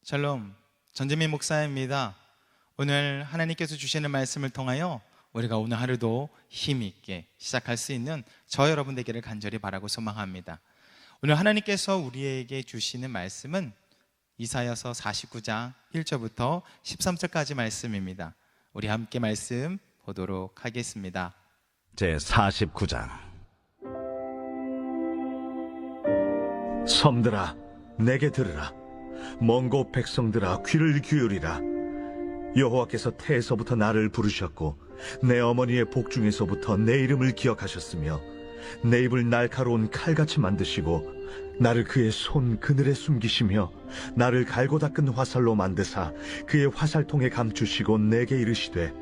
샬롬, 전재민 목사입니다. 오늘 하나님께서 주시는 말씀을 통하여 우리가 오늘 하루도 힘있게 시작할 수 있는 저 여러분 되기를 간절히 바라고 소망합니다. 오늘 하나님께서 우리에게 주시는 말씀은 이사야서 49장 1절부터 13절까지 말씀입니다. 우리 함께 말씀 보도록 하겠습니다. 제49장. 섬들아, 내게 들으라. 먼 곳 백성들아, 귀를 기울이라. 여호와께서 태에서부터 나를 부르셨고 내 어머니의 복중에서부터 내 이름을 기억하셨으며 내 입을 날카로운 칼같이 만드시고 나를 그의 손 그늘에 숨기시며 나를 갈고 닦은 화살로 만드사 그의 화살통에 감추시고 내게 이르시되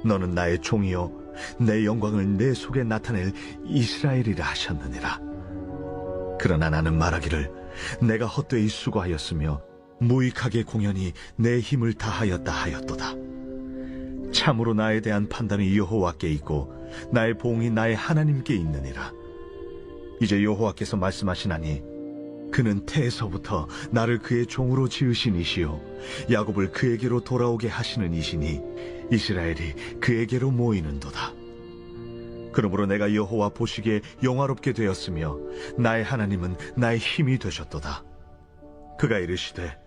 너는 나의 종이요 내 영광을 내 속에 나타낼 이스라엘이라 하셨느니라. 그러나 나는 말하기를 내가 헛되이 수고하였으며 무익하게 공연히 내 힘을 다하였다 하였도다. 참으로 나에 대한 판단이 여호와께 있고 나의 보응이 나의 하나님께 있느니라. 이제 여호와께서 말씀하시나니 그는 태에서부터 나를 그의 종으로 지으신 이시요 야곱을 그에게로 돌아오게 하시는 이시니 이스라엘이 그에게로 모이는도다. 그러므로 내가 여호와 보시기에 영화롭게 되었으며 나의 하나님은 나의 힘이 되셨도다. 그가 이르시되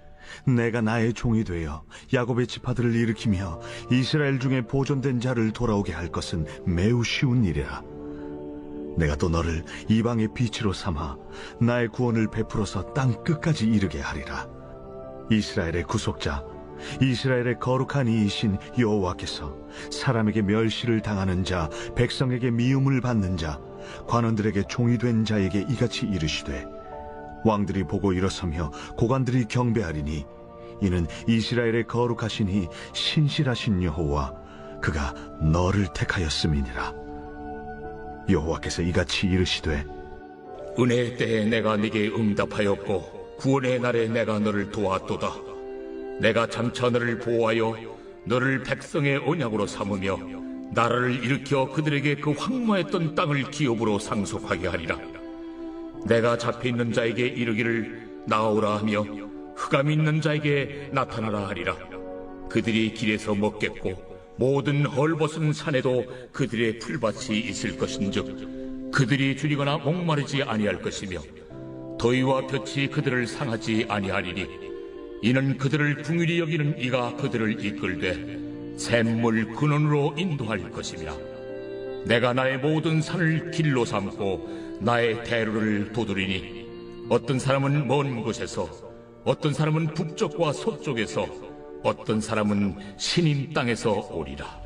내가 나의 종이 되어 야곱의 지파들을 일으키며 이스라엘 중에 보존된 자를 돌아오게 할 것은 매우 쉬운 일이라. 내가 또 너를 이방의 빛으로 삼아 나의 구원을 베풀어서 땅 끝까지 이르게 하리라. 이스라엘의 구속자, 이스라엘의 거룩한 이이신 여호와께서 사람에게 멸시를 당하는 자, 백성에게 미움을 받는 자, 관원들에게 종이 된 자에게 이같이 이르시되 왕들이 보고 일어서며 고관들이 경배하리니 이는 이스라엘의 거룩하시니 신실하신 여호와 그가 너를 택하였음이니라. 여호와께서 이같이 이르시되 은혜의 때에 내가 네게 응답하였고 구원의 날에 내가 너를 도왔도다. 내가 장차 너를 보호하여 너를 백성의 언약으로 삼으며 나라를 일으켜 그들에게 그 황무했던 땅을 기업으로 상속하게 하리라. 내가 잡혀있는 자에게 이르기를 나오라 하며 흑암이 있는 자에게 나타나라 하리라. 그들이 길에서 먹겠고 모든 헐벗은 산에도 그들의 풀밭이 있을 것인즉 그들이 줄이거나 목마르지 아니할 것이며 더위와 볕이 그들을 상하지 아니하리니 이는 그들을 긍휼히 여기는 이가 그들을 이끌되 샘물 근원으로 인도할 것이며 내가 나의 모든 산을 길로 삼고 나의 대로를 도두리니 어떤 사람은 먼 곳에서 어떤 사람은 북쪽과 서쪽에서 어떤 사람은 시님 땅에서 오리라.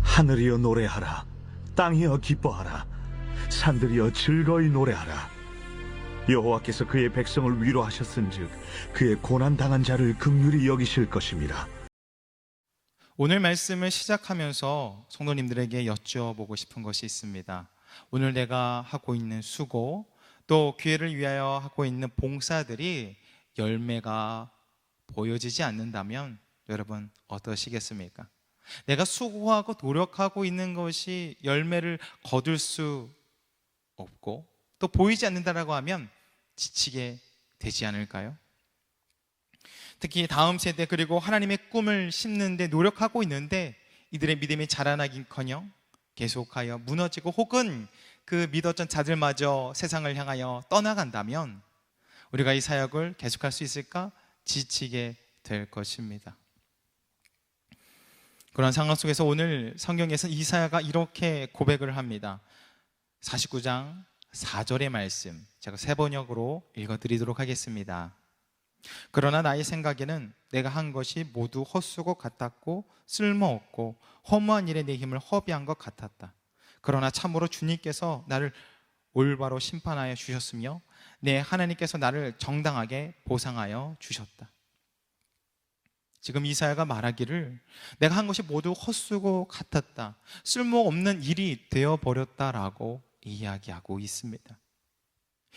하늘이여 노래하라. 땅이여 기뻐하라. 산들이여 즐거이 노래하라. 여호와께서 그의 백성을 위로하셨은즉 그의 고난당한 자를 긍휼히 여기실 것임이라. 오늘 말씀을 시작하면서 성도님들에게 여쭤보고 싶은 것이 있습니다. 오늘 내가 하고 있는 수고, 또 교회를 위하여 하고 있는 봉사들이 열매가 보여지지 않는다면 여러분 어떠시겠습니까? 내가 수고하고 노력하고 있는 것이 열매를 거둘 수 없고 또 보이지 않는다라고 하면 지치게 되지 않을까요? 특히 다음 세대 그리고 하나님의 꿈을 심는데 노력하고 있는데 이들의 믿음이 자라나긴커녕 계속하여 무너지고 혹은 그 믿었던 자들마저 세상을 향하여 떠나간다면 우리가 이 사역을 계속할 수 있을까? 지치게 될 것입니다. 그런 상황 속에서 오늘 성경에서는 이사야가 이렇게 고백을 합니다. 49장 4절의 말씀 제가 세 번역으로 읽어드리도록 하겠습니다. 그러나 나의 생각에는 내가 한 것이 모두 헛수고 같았고 쓸모없고 허무한 일에 내 힘을 허비한 것 같았다. 그러나 참으로 주님께서 나를 올바로 심판하여 주셨으며 내 하나님께서 나를 정당하게 보상하여 주셨다. 지금 이사야가 말하기를 내가 한 것이 모두 헛수고 같았다, 쓸모없는 일이 되어버렸다라고 이야기하고 있습니다.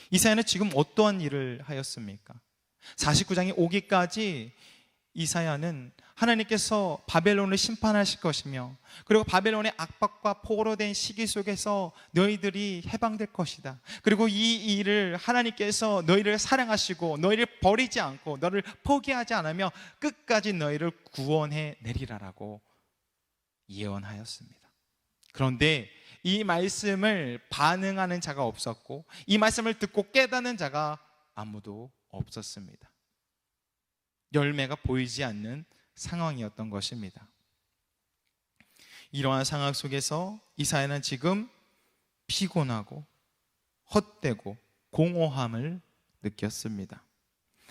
이사야는 지금 어떠한 일을 하였습니까? 49장이 오기까지 이사야는 하나님께서 바벨론을 심판하실 것이며, 그리고 바벨론의 압박과 포로된 시기 속에서 너희들이 해방될 것이다. 그리고 이 일을 하나님께서 너희를 사랑하시고 너희를 버리지 않고 너를 포기하지 않으며 끝까지 너희를 구원해 내리라라고 예언하였습니다. 그런데 이 말씀을 반응하는 자가 없었고, 이 말씀을 듣고 깨닫는 자가 아무도 없었습니다. 열매가 보이지 않는 상황이었던 것입니다. 이러한 상황 속에서 이사야는 지금 피곤하고 헛되고 공허함을 느꼈습니다.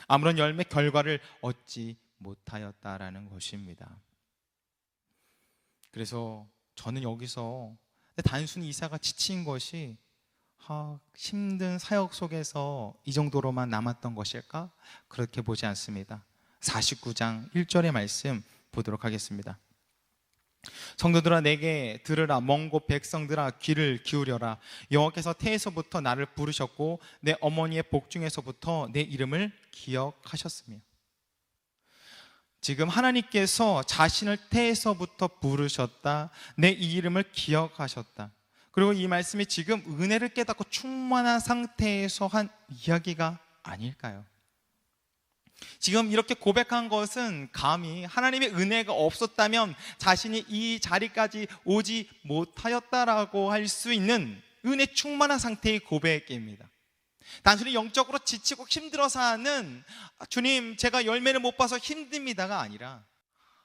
아무런 열매 결과를 얻지 못하였다라는 것입니다. 그래서 저는 여기서 단순히 이사야가 지친 것이 힘든 사역 속에서 이 정도로만 남았던 것일까? 그렇게 보지 않습니다. 49장 1절의 말씀 보도록 하겠습니다. 성도들아 내게 들으라. 먼 곳 백성들아 귀를 기울여라. 여호와께서 태에서부터 나를 부르셨고 내 어머니의 복중에서부터 내 이름을 기억하셨으며. 지금 하나님께서 자신을 태에서부터 부르셨다. 내 이 이름을 기억하셨다. 그리고 이 말씀이 지금 은혜를 깨닫고 충만한 상태에서 한 이야기가 아닐까요? 지금 이렇게 고백한 것은 감히 하나님의 은혜가 없었다면 자신이 이 자리까지 오지 못하였다라고 할 수 있는 은혜 충만한 상태의 고백입니다. 단순히 영적으로 지치고 힘들어서 하는 주님 제가 열매를 못 봐서 힘듭니다가 아니라,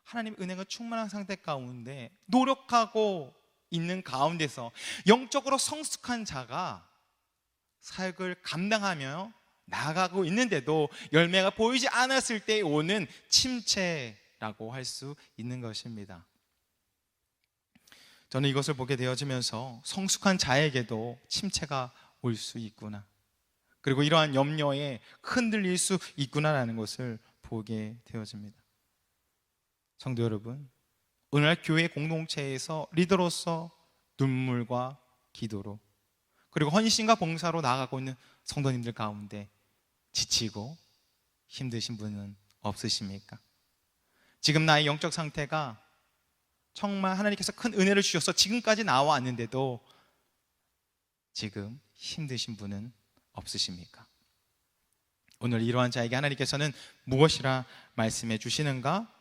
하나님의 은혜가 충만한 상태 가운데 노력하고 있는 가운데서 영적으로 성숙한 자가 사역을 감당하며 나아가고 있는데도 열매가 보이지 않았을 때 오는 침체라고 할 수 있는 것입니다. 저는 이것을 보게 되어지면서 성숙한 자에게도 침체가 올 수 있구나, 그리고 이러한 염려에 흔들릴 수 있구나라는 것을 보게 되어집니다. 성도 여러분, 오늘날 교회 공동체에서 리더로서 눈물과 기도로 그리고 헌신과 봉사로 나아가고 있는 성도님들 가운데 지치고 힘드신 분은 없으십니까? 지금 나의 영적 상태가 정말 하나님께서 큰 은혜를 주셔서 지금까지 나와왔는데도 지금 힘드신 분은 없으십니까? 오늘 이러한 자에게 하나님께서는 무엇이라 말씀해 주시는가?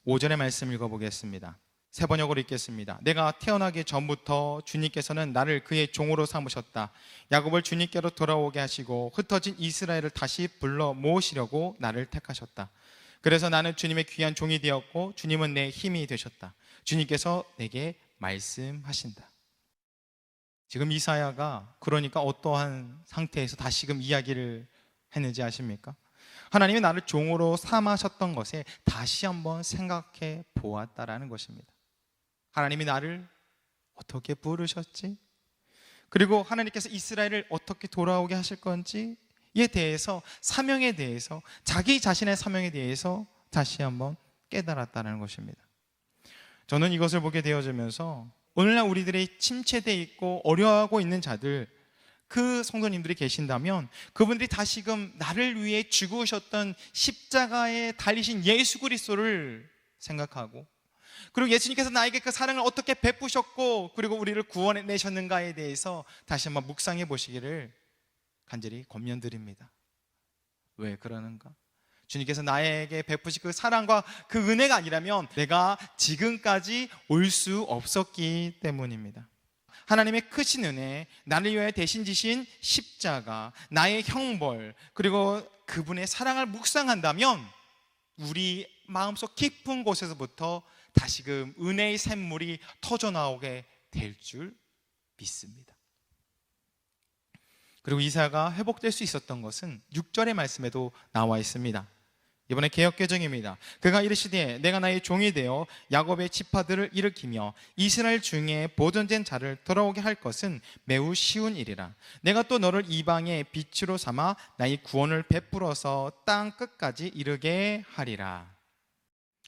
5절의 말씀 읽어보겠습니다. 새 번역으로 읽겠습니다. 내가 태어나기 전부터 주님께서는 나를 그의 종으로 삼으셨다. 야곱을 주님께로 돌아오게 하시고 흩어진 이스라엘을 다시 불러 모으시려고 나를 택하셨다. 그래서 나는 주님의 귀한 종이 되었고 주님은 내 힘이 되셨다. 주님께서 내게 말씀하신다. 지금 이사야가 그러니까 어떠한 상태에서 다시금 이야기를 했는지 아십니까? 하나님이 나를 종으로 삼으셨던 것에 다시 한번 생각해 보았다라는 것입니다. 하나님이 나를 어떻게 부르셨지? 그리고 하나님께서 이스라엘을 어떻게 돌아오게 하실 건지에 대해서, 사명에 대해서, 자기 자신의 사명에 대해서 다시 한번 깨달았다는 것입니다. 저는 이것을 보게 되어지면서 오늘날 우리들의 침체되어 있고 어려워하고 있는 자들, 그 성도님들이 계신다면 그분들이 다시금 나를 위해 죽으셨던 십자가에 달리신 예수 그리스도를 생각하고, 그리고 예수님께서 나에게 그 사랑을 어떻게 베푸셨고 그리고 우리를 구원해내셨는가에 대해서 다시 한번 묵상해 보시기를 간절히 권면드립니다. 왜 그러는가? 주님께서 나에게 베푸신 그 사랑과 그 은혜가 아니라면 내가 지금까지 올 수 없었기 때문입니다. 하나님의 크신 은혜, 나를 위해 대신 지신 십자가, 나의 형벌, 그리고 그분의 사랑을 묵상한다면 우리 마음속 깊은 곳에서부터 다시금 은혜의 샘물이 터져나오게 될 줄 믿습니다. 그리고 이사야가 회복될 수 있었던 것은 6절의 말씀에도 나와 있습니다. 이번에 개역개정입니다. 그가 이르시되 내가 나의 종이 되어 야곱의 지파들을 일으키며 이스라엘 중에 보존된 자를 돌아오게 할 것은 매우 쉬운 일이라. 내가 또 너를 이방의 빛으로 삼아 나의 구원을 베풀어서 땅 끝까지 이르게 하리라.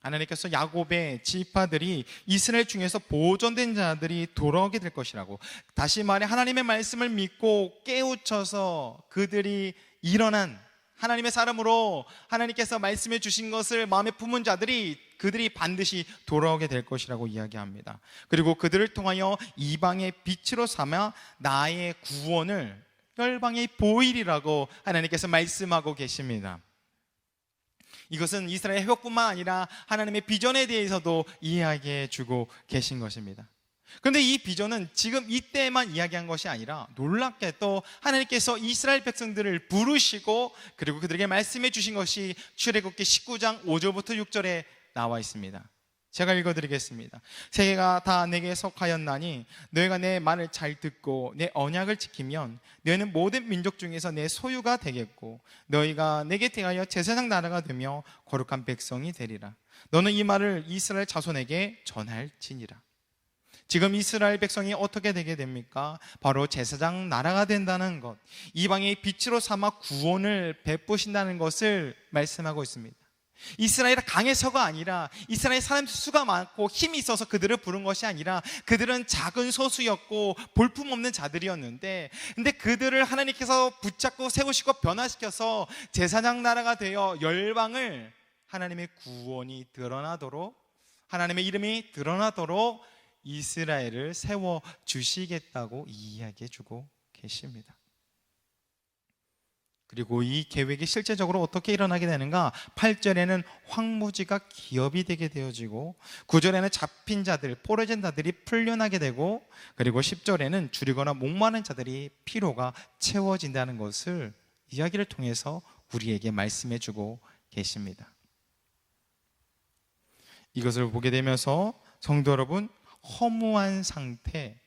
하나님께서 야곱의 지파들이 이스라엘 중에서 보존된 자들이 돌아오게 될 것이라고, 다시 말해 하나님의 말씀을 믿고 깨우쳐서 그들이 일어난 하나님의 사람으로 하나님께서 말씀해 주신 것을 마음에 품은 자들이 그들이 반드시 돌아오게 될 것이라고 이야기합니다. 그리고 그들을 통하여 이방의 빛으로 삼아 나의 구원을 열방에 보이리라고 하나님께서 말씀하고 계십니다. 이것은 이스라엘 회복뿐만 아니라 하나님의 비전에 대해서도 이야기해 주고 계신 것입니다. 그런데 이 비전은 지금 이때만 이야기한 것이 아니라 놀랍게 또 하나님께서 이스라엘 백성들을 부르시고 그리고 그들에게 말씀해 주신 것이 출애굽기 19장 5절부터 6절에 나와 있습니다. 제가 읽어드리겠습니다. 세계가 다 내게 속하였나니 너희가 내 말을 잘 듣고 내 언약을 지키면 너희는 모든 민족 중에서 내 소유가 되겠고 너희가 내게 대하여 제사장 나라가 되며 거룩한 백성이 되리라. 너는 이 말을 이스라엘 자손에게 전할지니라. 지금 이스라엘 백성이 어떻게 되게 됩니까? 바로 제사장 나라가 된다는 것, 이방의 빛으로 삼아 구원을 베푸신다는 것을 말씀하고 있습니다. 이스라엘이 강해서가 아니라 이스라엘 사람 수가 많고 힘이 있어서 그들을 부른 것이 아니라 그들은 작은 소수였고 볼품없는 자들이었는데, 근데 그들을 하나님께서 붙잡고 세우시고 변화시켜서 제사장 나라가 되어 열방을 하나님의 구원이 드러나도록, 하나님의 이름이 드러나도록 이스라엘을 세워 주시겠다고 이야기해 주고 계십니다. 그리고 이 계획이 실제적으로 어떻게 일어나게 되는가? 8절에는 황무지가 기업이 되게 되어지고 9절에는 잡힌 자들, 포로된 자들이 풀려나게 되고 그리고 10절에는 줄이거나 목마른 자들이 피로가 채워진다는 것을 이야기를 통해서 우리에게 말씀해 주고 계십니다. 이것을 보게 되면서 성도 여러분, 허무한 상태,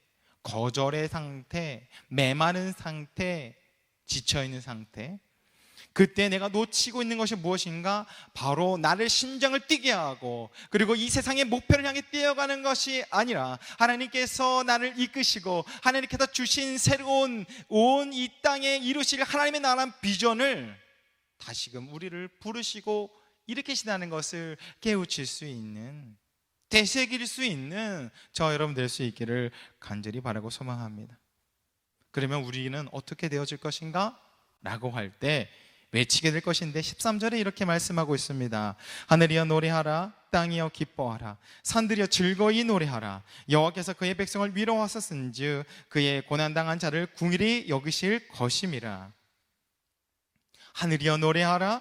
거절의 상태, 메마른 상태, 지쳐있는 상태, 그때 내가 놓치고 있는 것이 무엇인가? 바로 나를 심장을 뛰게 하고 그리고 이 세상의 목표를 향해 뛰어가는 것이 아니라 하나님께서 나를 이끄시고 하나님께서 주신 새로운 온 이 땅에 이루실 하나님의 나라의 비전을 다시금 우리를 부르시고 일으키시다는 것을 깨우칠 수 있는, 되새길 수 있는 저 여러분 될 수 있기를 간절히 바라고 소망합니다. 그러면 우리는 어떻게 되어질 것인가? 라고 할 때 외치게 될 것인데 13절에 이렇게 말씀하고 있습니다. 하늘이여 노래하라, 땅이여 기뻐하라, 산들이여 즐거이 노래하라. 여호와께서 그의 백성을 위로하셨은즉 그의 고난당한 자를 궁일이 여기실 것임이라. 하늘이여 노래하라,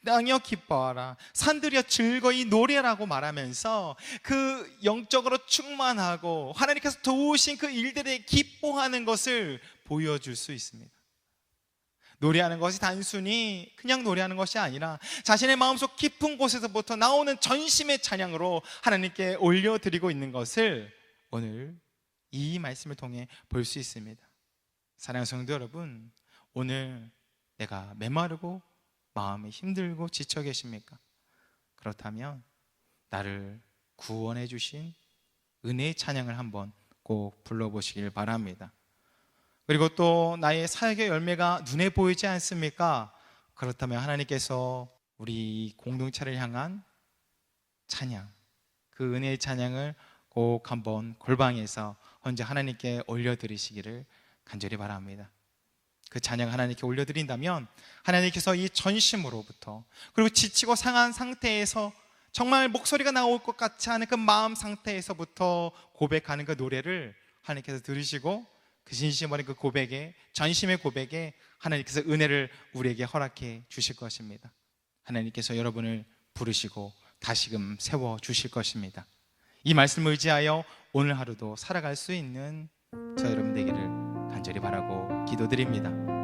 땅이여 기뻐하라, 산들이여 즐거이 노래라고 말하면서 그 영적으로 충만하고 하나님께서 도우신 그 일들에 기뻐하는 것을 보여줄 수 있습니다. 노래하는 것이 단순히 그냥 노래하는 것이 아니라 자신의 마음속 깊은 곳에서부터 나오는 전심의 찬양으로 하나님께 올려드리고 있는 것을 오늘 이 말씀을 통해 볼 수 있습니다. 사랑하는 성도 여러분, 오늘 내가 메마르고 마음이 힘들고 지쳐 계십니까? 그렇다면 나를 구원해 주신 은혜의 찬양을 한번 꼭 불러보시길 바랍니다. 그리고 또 나의 사역의 열매가 눈에 보이지 않습니까? 그렇다면 하나님께서 우리 공동체를 향한 찬양, 그 은혜의 찬양을 꼭 한번 골방에서 혼자 하나님께 올려드리시기를 간절히 바랍니다. 그 찬양 하나님께 올려드린다면 하나님께서 이 전심으로부터 그리고 지치고 상한 상태에서 정말 목소리가 나올 것 같지 않은 그 마음 상태에서부터 고백하는 그 노래를 하나님께서 들으시고 그 진심 어린 그 고백에, 전심의 고백에 하나님께서 은혜를 우리에게 허락해 주실 것입니다. 하나님께서 여러분을 부르시고 다시금 세워 주실 것입니다. 이 말씀을 의지하여 오늘 하루도 살아갈 수 있는 저 여러분 되기를 간절히 바라고 기도드립니다.